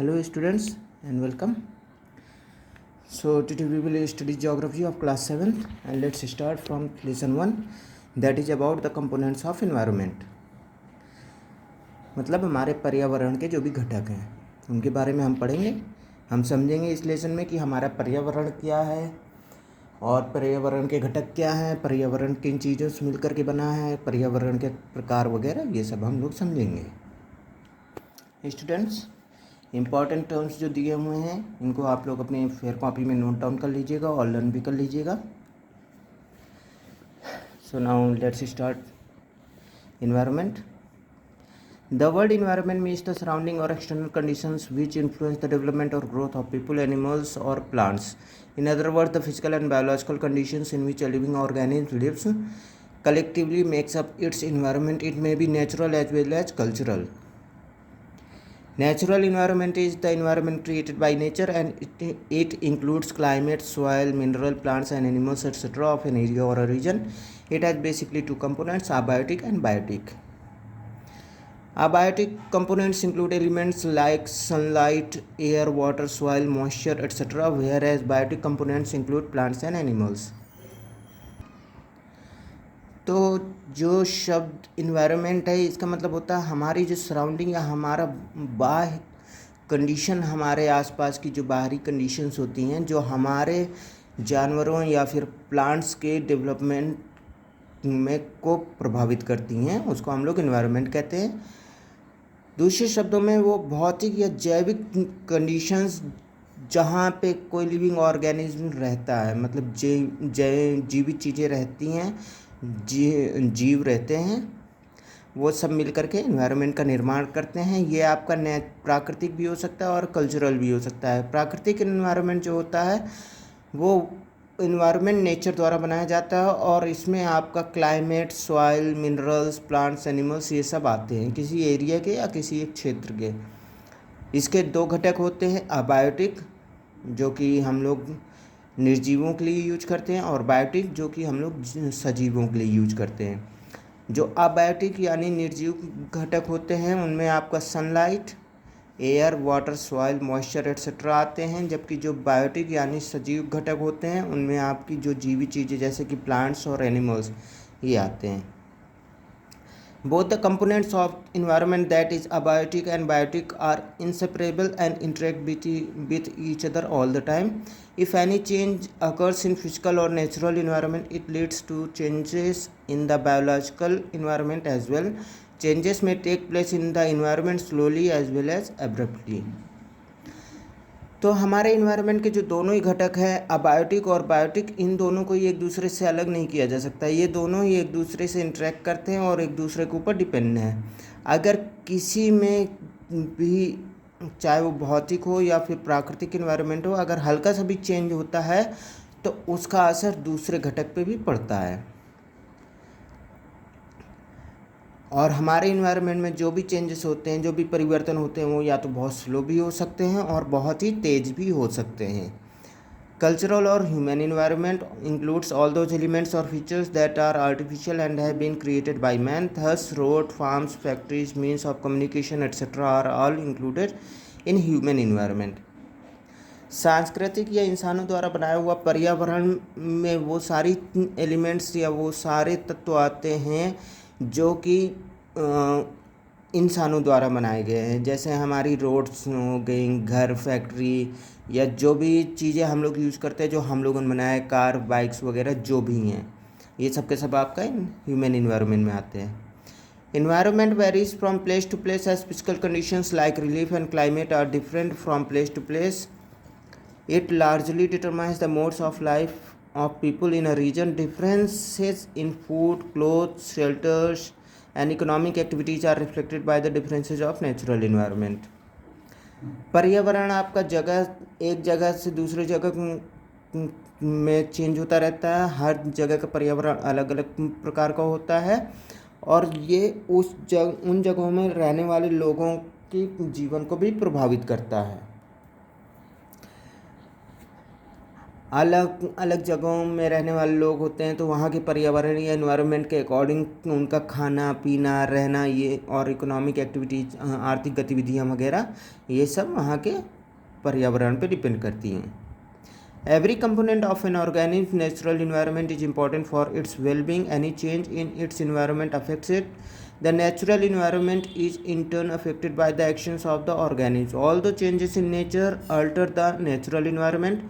Hello students and welcome. So today we will study geography of class 7th and let's start from lesson 1 that is about the components of environment. मतलब हमारे पर्यावरण के जो भी घटक हैं उनके बारे में हम पढ़ेंगे। हम समझेंगे इस लेसन में कि हमारा पर्यावरण क्या है और पर्यावरण के घटक क्या हैं, पर्यावरण किन चीज़ों से मिलकर के बना है, पर्यावरण के प्रकार वगैरह ये सब हम लोग समझेंगे। स्टूडेंट्स, इम्पॉर्टेंट टर्म्स जो दिए हुए हैं इनको आप लोग अपने फेयर कॉपी में नोट डाउन कर लीजिएगा और लर्न भी कर लीजिएगा। So now let's start. Environment. The word environment means the surrounding और external conditions which influence the development और ग्रोथ ऑफ पीपल, एनिमल्स और plants. In other words, the physical and biological conditions in which a living organism lives collectively makes up its environment. It may be natural as well as cultural. Natural environment is the environment created by nature and it includes climate, soil, mineral, plants and animals etc. of an area or a region. It has basically two components, abiotic and biotic. Abiotic components include elements like sunlight, air, water, soil, moisture etc. whereas biotic components include plants and animals. तो जो शब्द environment है इसका मतलब होता है हमारी जो सराउंडिंग या हमारा बाह्य कंडीशन, हमारे आसपास की जो बाहरी कंडीशंस होती हैं जो हमारे जानवरों या फिर प्लांट्स के डेवलपमेंट में को प्रभावित करती हैं उसको हम लोग इन्वायरमेंट कहते हैं। दूसरे शब्दों में वो भौतिक या जैविक कंडीशंस जहाँ पे कोई लिविंग ऑर्गेनिज्म रहता है, मतलब जीवित चीज़ें रहती हैं, जीव रहते हैं, वो सब मिल करके इन्वायरमेंट का निर्माण करते हैं। ये आपका प्राकृतिक भी हो सकता है और कल्चरल भी हो सकता है। प्राकृतिक इन्वायरमेंट जो होता है वो इन्वायरमेंट नेचर द्वारा बनाया जाता है और इसमें आपका climate, soil, minerals, plants, animals ये सब आते हैं किसी एरिया के या किसी एक क्षेत्र के। इसके दो घटक होते हैं, अबायोटिक जो कि हम लोग निर्जीवों के लिए यूज करते हैं और बायोटिक जो कि हम लोग सजीवों के लिए यूज करते हैं। जो अबायोटिक यानी निर्जीव घटक होते हैं उनमें आपका sunlight, air, water, soil, moisture etcetera आते हैं, जबकि जो बायोटिक यानी सजीव घटक होते हैं उनमें आपकी जो जीवित चीज़ें जैसे कि प्लांट्स और एनिमल्स ये आते हैं। Both the components of environment, that is abiotic and biotic, are inseparable and interact with each other all the time. If any change occurs in physical or natural environment, it leads to changes in the biological environment as well. Changes may take place in the environment slowly as well as abruptly. तो हमारे environment के जो दोनों ही घटक हैं abiotic और biotic, इन दोनों को एक दूसरे से अलग नहीं किया जा सकता। ये दोनों ही एक दूसरे से इंटरेक्ट करते हैं और एक दूसरे के ऊपर डिपेंड हैं। अगर किसी में भी, चाहे वो भौतिक हो या फिर प्राकृतिक इन्वायरमेंट हो, अगर हल्का सा भी चेंज होता है तो उसका असर दूसरे घटक पे भी पड़ता है। और हमारे इन्वायरमेंट में जो भी चेंजेस होते हैं, जो भी परिवर्तन होते हैं, वो या तो बहुत स्लो भी हो सकते हैं और बहुत ही तेज भी हो सकते हैं। कल्चरल और human environment includes all those elements और features that are artificial and have been created by man. Thus road, farms, factories, means of communication etcetera are all included in human environment. सांस्कृतिक या इंसानों द्वारा बनाया हुआ पर्यावरण में वो सारी एलिमेंट्स या वो सारे तत्व आते हैं जो कि इंसानों द्वारा बनाए गए हैं, जैसे हमारी रोड्स हो गई, घर, फैक्ट्री या जो भी चीज़ें हम लोग यूज़ करते हैं जो हम लोगों ने बनाया, कार, बाइक्स वगैरह जो भी हैं, ये सब के सब आपका ह्यूमन इन्वायरमेंट में आते हैं। Environment varies from place to place as physical conditions like relief and climate are different from place to place. It largely determines the modes of life of people in a region. Differences in food, clothes, shelters and economic activities are reflected by the differences of natural environment. पर्यावरण आपका एक जगह से दूसरी जगह में change होता रहता है। हर जगह का पर्यावरण अलग अलग प्रकार का होता है और ये उन जगहों में रहने वाले लोगों के जीवन को भी प्रभावित करता है। अलग अलग जगहों में रहने वाले लोग होते हैं, तो वहाँ के पर्यावरण या एनवायरनमेंट के अकॉर्डिंग उनका खाना पीना रहना ये और इकोनॉमिक एक्टिविटीज आर्थिक गतिविधियाँ वगैरह ये सब वहाँ के पर्यावरण पे डिपेंड करती हैं। Every component of an organic natural environment is important for its well-being. Any change in its environment affects it. The natural environment is in turn affected by the actions of the organisms. Although changes in nature alter the natural environment,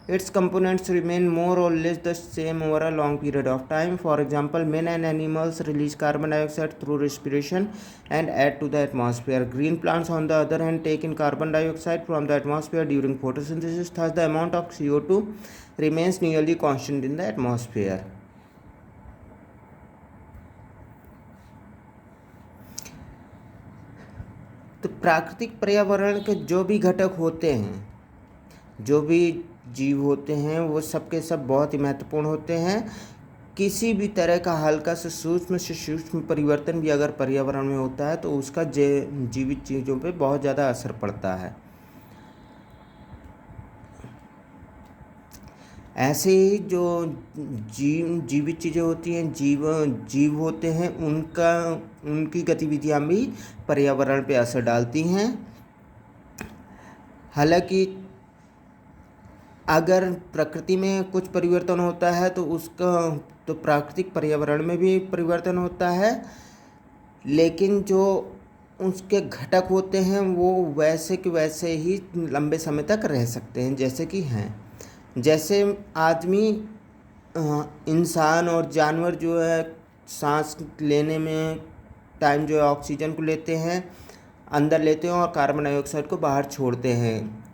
its components remain more or less the same over a long period of time. For example, men and animals release carbon dioxide through respiration and add to the atmosphere. Green plants, on the other hand, take in carbon dioxide from the atmosphere during photosynthesis. Thus, the amount of CO2 remains nearly constant in the atmosphere. तो प्राकृतिक पर्यावरण के जो भी घटक होते हैं, जो भी जीव होते हैं, वो सब के सब बहुत ही महत्वपूर्ण होते हैं। किसी भी तरह का हल्का से सूक्ष्म परिवर्तन भी अगर पर्यावरण में होता है तो उसका जीवित चीज़ों पे बहुत ज़्यादा असर पड़ता है। ऐसे ही जो जीवित चीज़ें होती हैं, जीव होते हैं, उनकी गतिविधियाँ भी पर्यावरण पे असर डालती हैं। हालांकि अगर प्रकृति में कुछ परिवर्तन होता है तो प्राकृतिक पर्यावरण में भी परिवर्तन होता है, लेकिन जो उसके घटक होते हैं वो वैसे के वैसे ही लंबे समय तक रह सकते हैं जैसे कि हैं। जैसे आदमी, इंसान और जानवर जो है सांस लेने में टाइम जो है ऑक्सीजन को लेते हैं, अंदर लेते हैं और कार्बन डाइऑक्साइड को बाहर छोड़ते हैं।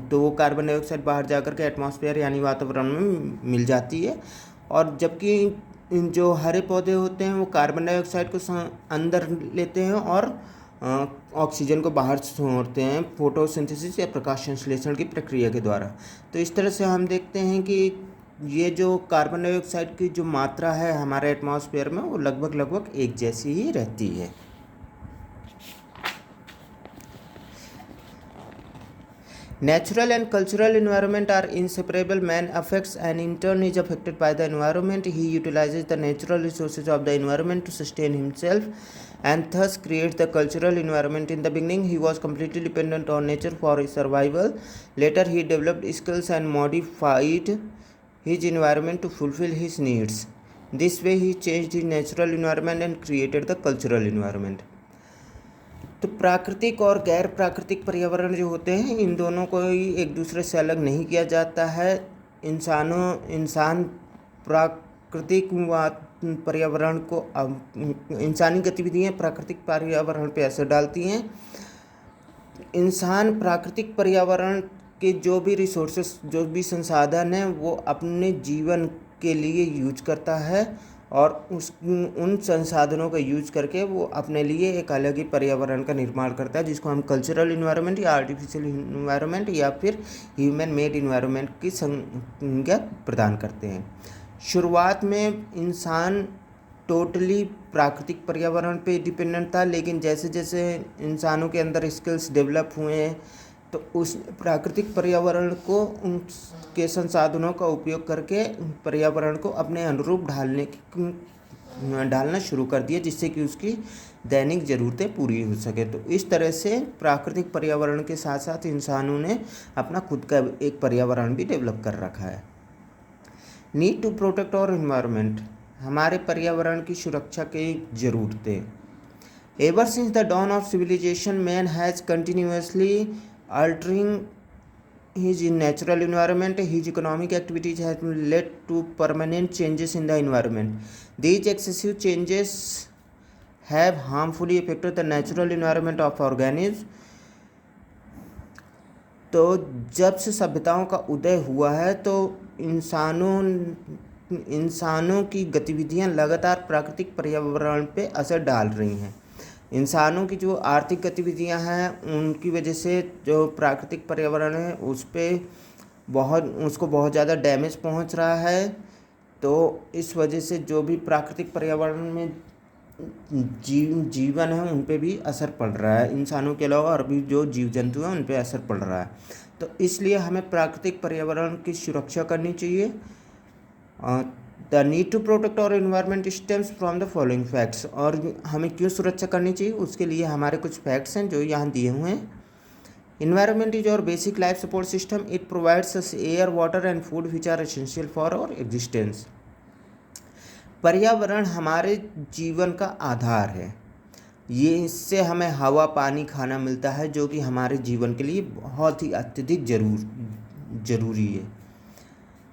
तो वो कार्बन डाइऑक्साइड बाहर जाकर के एटमॉस्फेयर यानी वातावरण में मिल जाती है, और जबकि जो हरे पौधे होते हैं वो कार्बन डाइऑक्साइड को अंदर लेते हैं और ऑक्सीजन को बाहर छोड़ते हैं फोटोसिंथेसिस या प्रकाश संश्लेषण की प्रक्रिया के द्वारा। तो इस तरह से हम देखते हैं कि ये जो कार्बन डाइऑक्साइड की जो मात्रा है हमारे एटमॉस्फेयर में वो लगभग एक जैसी ही रहती है। Natural and cultural environment are inseparable. Man affects and in turn is affected by the environment. He utilizes the natural resources of the environment to sustain himself and thus creates the cultural environment. In the beginning, he was completely dependent on nature for his survival. Later, he developed skills and modified his environment to fulfill his needs. This way, he changed his natural environment and created the cultural environment. तो प्राकृतिक और गैर प्राकृतिक पर्यावरण जो होते हैं, इन दोनों को ही एक दूसरे से अलग नहीं किया जाता है। इंसान प्राकृतिक पर्यावरण को इंसानी गतिविधियाँ प्राकृतिक पर्यावरण पे असर डालती हैं। इंसान प्राकृतिक पर्यावरण के जो भी रिसोर्सेस, जो भी संसाधन हैं, वो अपने जीवन के लिए यूज करता है और उन संसाधनों का यूज करके वो अपने लिए एक अलग ही पर्यावरण का निर्माण करता है, जिसको हम कल्चरल इन्वायरमेंट या आर्टिफिशियल इन्वायरमेंट या फिर ह्यूमन मेड इन्वायरमेंट की संज्ञा प्रदान करते हैं। शुरुआत में इंसान टोटली प्राकृतिक पर्यावरण पे डिपेंडेंट था, लेकिन जैसे जैसे इंसानों के अंदर स्किल्स डेवलप हुए हैं तो उस प्राकृतिक पर्यावरण को उनके संसाधनों का उपयोग करके पर्यावरण को अपने अनुरूप ढालना शुरू कर दिया, जिससे कि उसकी दैनिक ज़रूरतें पूरी हो सके। तो इस तरह से प्राकृतिक पर्यावरण के साथ साथ इंसानों ने अपना खुद का एक पर्यावरण भी डेवलप कर रखा है। Need to protect our environment, हमारे पर्यावरण की सुरक्षा की ज़रूरतें। Ever since the dawn of civilisation, man has continuously altering his natural environment. His economic activities have led to permanent changes in the environment. These excessive changes have harmfully affected the natural environment of organisms. तो जब से सभ्यताओं का उदय हुआ है तो इंसानों की गतिविधियां लगातार प्राकृतिक पर्यावरण पे असर डाल रही हैं। इंसानों की जो आर्थिक गतिविधियां हैं उनकी वजह से जो प्राकृतिक पर्यावरण है उसको बहुत ज़्यादा डैमेज पहुंच रहा है। तो इस वजह से जो भी प्राकृतिक पर्यावरण में जीवन है उन पे भी असर पड़ रहा है। इंसानों के अलावा और भी जो जीव जंतु हैं उन पे असर पड़ रहा है। तो इसलिए हमें प्राकृतिक पर्यावरण की सुरक्षा करनी चाहिए। द नीड टू प्रोटेक्ट और environment stems from the following facts. और हमें क्यों सुरक्षा करनी चाहिए उसके लिए हमारे कुछ फैक्ट्स हैं जो यहाँ दिए हुए हैं। Environment is our basic life support system. It provides us air, water and food which are essential for our existence. पर्यावरण हमारे जीवन का आधार है। ये इससे हमें हवा, पानी, खाना मिलता है जो कि हमारे जीवन के लिए बहुत ही अत्यधिक ज़रूरी है।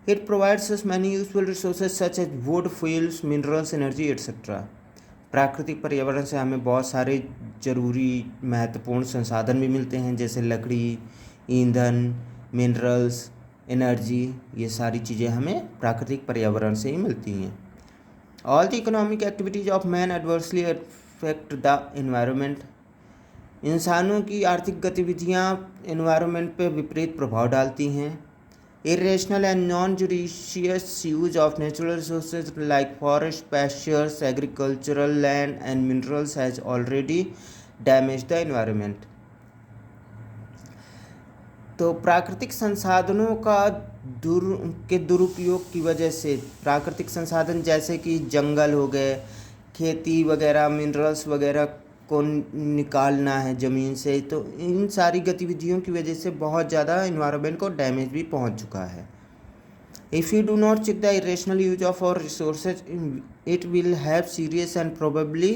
It provides us many useful resources such as wood, fuels, minerals, energy etcetera. प्राकृतिक पर्यावरण से हमें बहुत सारे ज़रूरी महत्वपूर्ण संसाधन भी मिलते हैं, जैसे लकड़ी, ईंधन, मिनरल्स, एनर्जी। ये सारी चीज़ें हमें प्राकृतिक पर्यावरण से ही मिलती हैं। All the economic activities of man adversely affect the environment. इंसानों की आर्थिक गतिविधियाँ एनवायरनमेंट पर विपरीत प्रभाव डालती हैं। Irrational and non judicious use of natural resources like forest, pastures, agricultural land and minerals has already damage the environment. तो प्राकृतिक संसाधनों का दुरुपयोग की वजह से, प्राकृतिक संसाधन जैसे कि जंगल हो गए, खेती वगैरह, मिनरल्स वगैरह को निकालना है ज़मीन से, तो इन सारी गतिविधियों की वजह से बहुत ज़्यादा इन्वायरमेंट को डैमेज भी पहुंच चुका है। If you do not check the irrational use of our resources, it will have serious and probably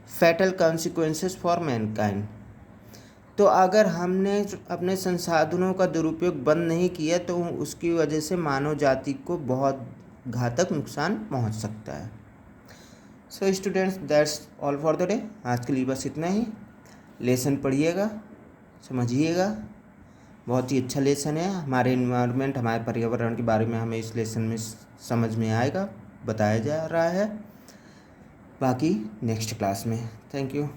fatal consequences for mankind. तो अगर हमने अपने संसाधनों का दुरुपयोग बंद नहीं किया तो उसकी वजह से मानव जाति को बहुत घातक नुकसान पहुंच सकता है। So students, that's all for the day. आज के लिए बस इतना ही। लेसन पढ़िएगा, समझिएगा, बहुत ही अच्छा लेसन है। हमारे इन्वायरमेंट, हमारे पर्यावरण के बारे में हमें इस लेसन में समझ में आएगा, बताया जा रहा है। बाकी नेक्स्ट क्लास में। Thank you.